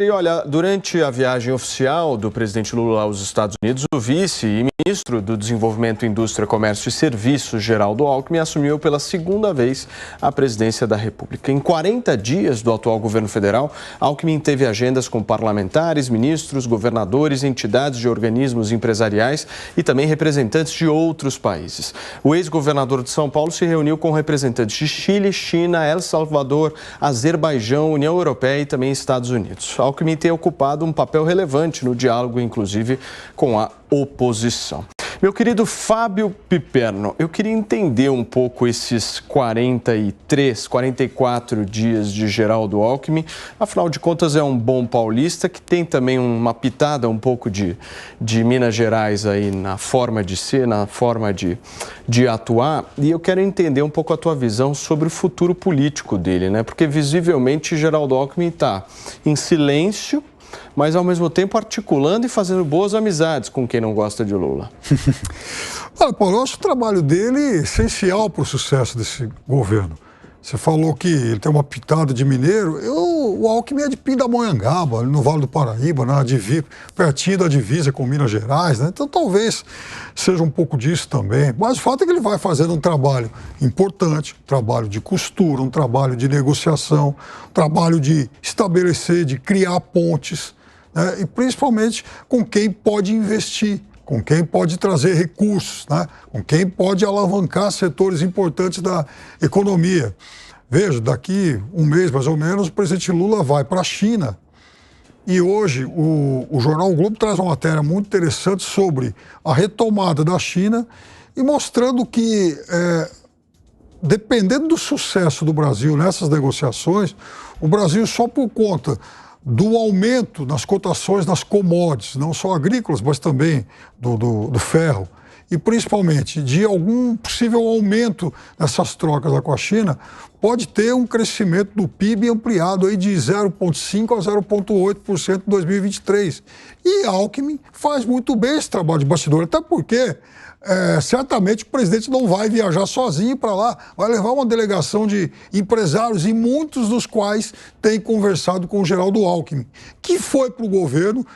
E olha, durante a viagem oficial do presidente Lula aos Estados Unidos, o vice e ministro do Desenvolvimento, Indústria, Comércio e Serviços, Geraldo Alckmin, assumiu pela segunda vez a presidência da República. Em 40 dias do atual governo federal, Alckmin teve agendas com parlamentares, ministros, governadores, entidades de organismos empresariais e também representantes de outros países. O ex-governador de São Paulo se reuniu com representantes de Chile, China, El Salvador, Azerbaijão, União Europeia e também Estados Unidos. Alckmin tem ocupado um papel relevante no diálogo, inclusive, com a oposição. Meu querido Fábio Piperno, eu queria entender um pouco esses 44 dias de Geraldo Alckmin. Afinal de contas, é um bom paulista que tem também uma pitada um pouco de Minas Gerais aí na forma de ser, na forma de atuar. E eu quero entender um pouco a tua visão sobre o futuro político dele, né? Porque visivelmente Geraldo Alckmin está em silêncio, mas ao mesmo tempo articulando e fazendo boas amizades com quem não gosta de Lula. Olha, Paulo, eu acho o trabalho dele essencial para o sucesso desse governo. Você falou que ele tem uma pitada de mineiro. O Alckmin é de Pindamonhangaba, no Vale do Paraíba, pertinho da divisa com Minas Gerais, né? Então talvez seja um pouco disso também. Mas o fato é que ele vai fazendo um trabalho importante, um trabalho de costura, um trabalho de negociação, um trabalho de estabelecer, de criar pontes, né? E principalmente com quem pode investir, com quem pode trazer recursos, né? Com quem pode alavancar setores importantes da economia. Veja, daqui um mês, mais ou menos, o presidente Lula vai para a China. E hoje o jornal o Globo traz uma matéria muito interessante sobre a retomada da China e mostrando que, dependendo do sucesso do Brasil nessas negociações, o Brasil só por conta do aumento nas cotações das commodities, não só agrícolas, mas também do ferro, e principalmente de algum possível aumento nessas trocas lá com a China, pode ter um crescimento do PIB ampliado aí de 0,5% a 0,8% em 2023. E Alckmin faz muito bem esse trabalho de bastidor, até porque certamente o presidente não vai viajar sozinho para lá, vai levar uma delegação de empresários, e muitos dos quais têm conversado com o Geraldo Alckmin, que foi para o governo,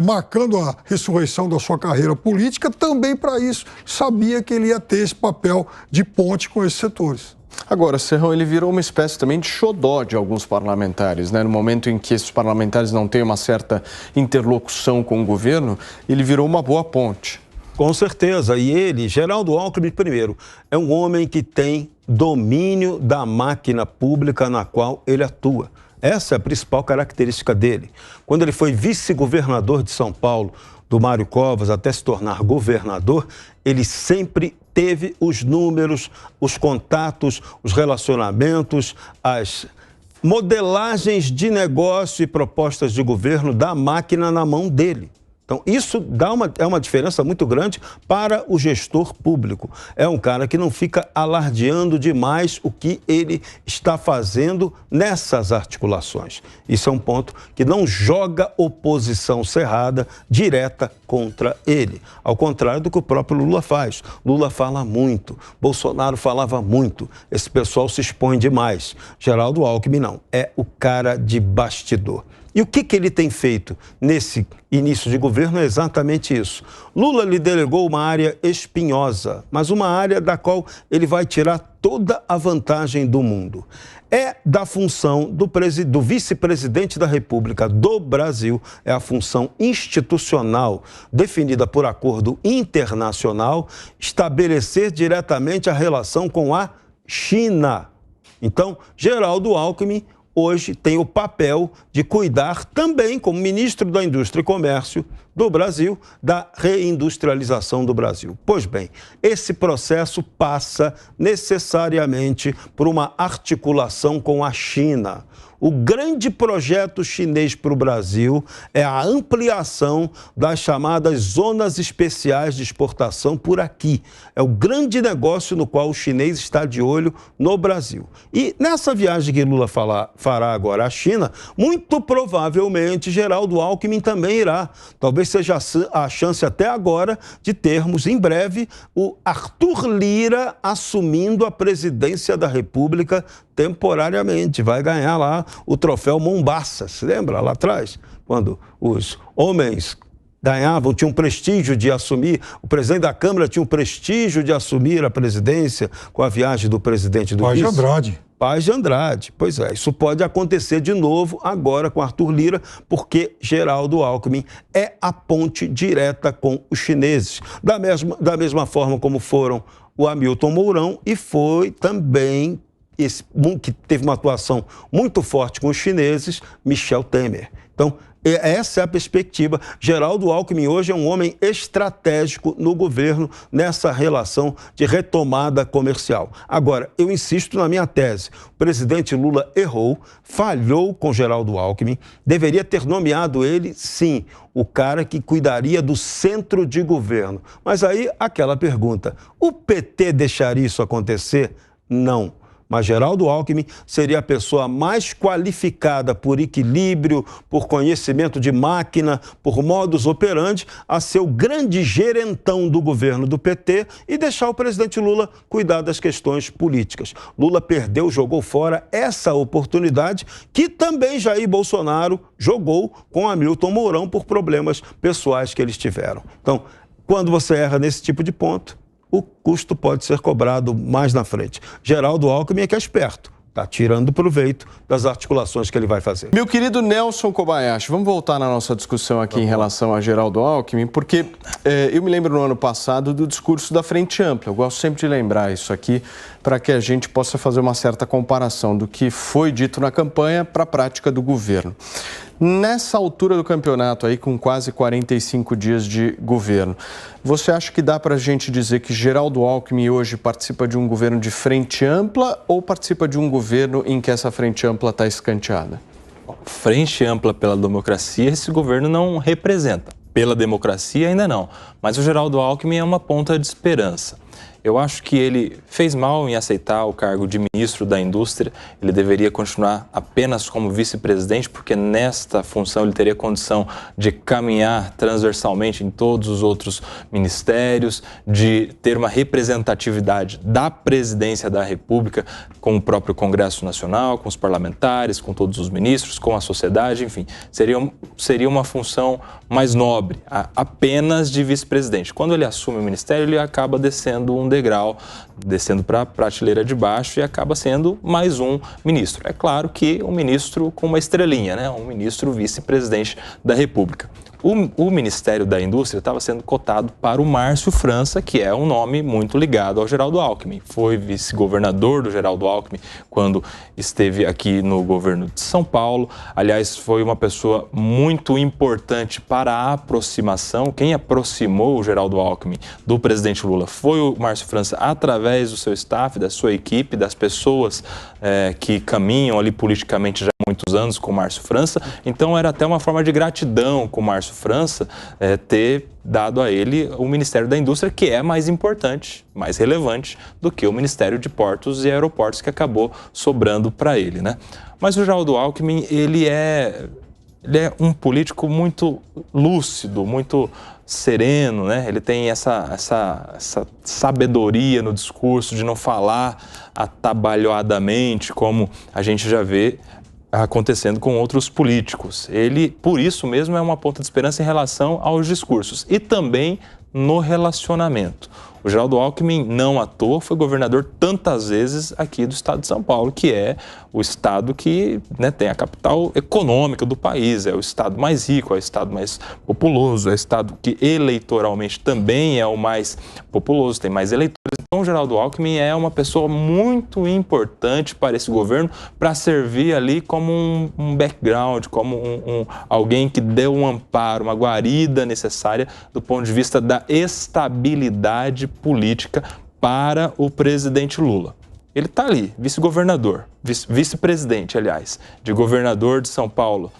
marcando a ressurreição da sua carreira política, também para isso. Sabia que ele ia ter esse papel de ponte com esses setores. Agora, Serrão, ele virou uma espécie também de xodó de alguns parlamentares, né? No momento em que esses parlamentares não têm uma certa interlocução com o governo, ele virou uma boa ponte. Com certeza. E ele, Geraldo Alckmin, primeiro, é um homem que tem domínio da máquina pública na qual ele atua. Essa é a principal característica dele. Quando ele foi vice-governador de São Paulo, do Mário Covas, até se tornar governador, ele sempre teve os números, os contatos, os relacionamentos, as modelagens de negócio e propostas de governo da máquina na mão dele. Então, isso é uma diferença muito grande para o gestor público. É um cara que não fica alardeando demais o que ele está fazendo nessas articulações. Isso é um ponto que não joga oposição cerrada direta contra ele. Ao contrário do que o próprio Lula faz. Lula fala muito, Bolsonaro falava muito, esse pessoal se expõe demais. Geraldo Alckmin não, é o cara de bastidor. E o que ele tem feito nesse início de governo é exatamente isso. Lula lhe delegou uma área espinhosa, mas uma área da qual ele vai tirar toda a vantagem do mundo. É da função do vice-presidente da República do Brasil, é a função institucional definida por acordo internacional, estabelecer diretamente a relação com a China. Então, Geraldo Alckmin hoje tem o papel de cuidar também, como ministro da Indústria e Comércio do Brasil, da reindustrialização do Brasil. Pois bem, esse processo passa necessariamente por uma articulação com a China. O grande projeto chinês para o Brasil é a ampliação das chamadas zonas especiais de exportação por aqui. É o grande negócio no qual o chinês está de olho no Brasil. E nessa viagem que Lula fará agora à China, muito provavelmente Geraldo Alckmin também irá. Talvez seja a chance até agora de termos em breve o Arthur Lira assumindo a presidência da República temporariamente. Vai ganhar lá o troféu Mombassa, se lembra lá atrás? Quando os homens ganhavam, tinham prestígio de assumir, o presidente da Câmara tinha o prestígio de assumir a presidência com a viagem do presidente do Paz de Andrade. Paz de Andrade. Pois é, isso pode acontecer de novo agora com Arthur Lira, porque Geraldo Alckmin é a ponte direta com os chineses. Da mesma forma como foram o Hamilton Mourão e foi também esse que teve uma atuação muito forte com os chineses, Michel Temer. Então, essa é a perspectiva. Geraldo Alckmin hoje é um homem estratégico no governo nessa relação de retomada comercial. Agora, eu insisto na minha tese. O presidente Lula errou, falhou com Geraldo Alckmin, deveria ter nomeado ele, sim, o cara que cuidaria do centro de governo. Mas aí, aquela pergunta, o PT deixaria isso acontecer? Não. Mas Geraldo Alckmin seria a pessoa mais qualificada por equilíbrio, por conhecimento de máquina, por modus operandi, a ser o grande gerentão do governo do PT e deixar o presidente Lula cuidar das questões políticas. Lula perdeu, jogou fora essa oportunidade que também Jair Bolsonaro jogou com Hamilton Mourão por problemas pessoais que eles tiveram. Então, quando você erra nesse tipo de ponto, o custo pode ser cobrado mais na frente. Geraldo Alckmin é que é esperto, está tirando proveito das articulações que ele vai fazer. Meu querido Nelson Kobayashi, vamos voltar na nossa discussão aqui em relação a Geraldo Alckmin, porque eu me lembro no ano passado do discurso da Frente Ampla. Eu gosto sempre de lembrar isso aqui para que a gente possa fazer uma certa comparação do que foi dito na campanha para a prática do governo. Nessa altura do campeonato, aí com quase 45 dias de governo, você acha que dá para a gente dizer que Geraldo Alckmin hoje participa de um governo de frente ampla ou participa de um governo em que essa frente ampla está escanteada? Frente ampla pela democracia, esse governo não representa. Pela democracia, ainda não. Mas o Geraldo Alckmin é uma ponta de esperança. Eu acho que ele fez mal em aceitar o cargo de ministro da Indústria. Ele deveria continuar apenas como vice-presidente, porque nesta função ele teria condição de caminhar transversalmente em todos os outros ministérios, de ter uma representatividade da presidência da República com o próprio Congresso Nacional, com os parlamentares, com todos os ministros, com a sociedade, enfim. Seria uma função mais nobre, apenas de vice-presidente. Quando ele assume o ministério, ele acaba descendo um degrau, descendo para a prateleira de baixo e acaba sendo mais um ministro. É claro que um ministro com uma estrelinha, né? Um ministro vice-presidente da República. O Ministério da Indústria estava sendo cotado para o Márcio França, que é um nome muito ligado ao Geraldo Alckmin. Foi vice-governador do Geraldo Alckmin quando esteve aqui no governo de São Paulo. Aliás, foi uma pessoa muito importante para a aproximação. Quem aproximou o Geraldo Alckmin do presidente Lula foi o Márcio França através do seu staff, da sua equipe, das pessoas que caminham ali politicamente já há muitos anos com o Márcio França. Então, era até uma forma de gratidão com o Márcio França ter dado a ele o Ministério da Indústria, que é mais importante, mais relevante do que o Ministério de Portos e Aeroportos, que acabou sobrando para ele, né? Mas o Geraldo Alckmin, ele é um político muito lúcido, muito sereno, né? Ele tem essa sabedoria no discurso de não falar atabalhoadamente, como a gente já vê acontecendo com outros políticos. Ele, por isso mesmo, é uma ponta de esperança em relação aos discursos e também no relacionamento. O Geraldo Alckmin, não à toa, foi governador tantas vezes aqui do estado de São Paulo, que é o estado que, né, tem a capital econômica do país, é o estado mais rico, é o estado mais populoso, é o estado que eleitoralmente também é o mais populoso, tem mais eleitores. Então, o Geraldo Alckmin é uma pessoa muito importante para esse governo, para servir ali como um background, como alguém que deu um amparo, uma guarida necessária do ponto de vista da estabilidade política para o presidente Lula. Ele está ali, vice-governador, vice-presidente, aliás, de governador de São Paulo,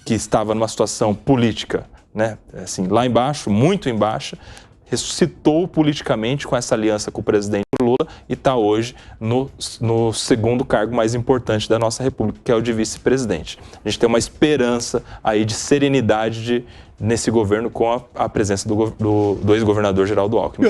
que estava numa situação política, né, assim, lá embaixo, muito embaixo, ressuscitou politicamente com essa aliança com o presidente Lula e está hoje no segundo cargo mais importante da nossa República, que é o de vice-presidente. A gente tem uma esperança aí de serenidade nesse governo com a presença do ex-governador Geraldo Alckmin.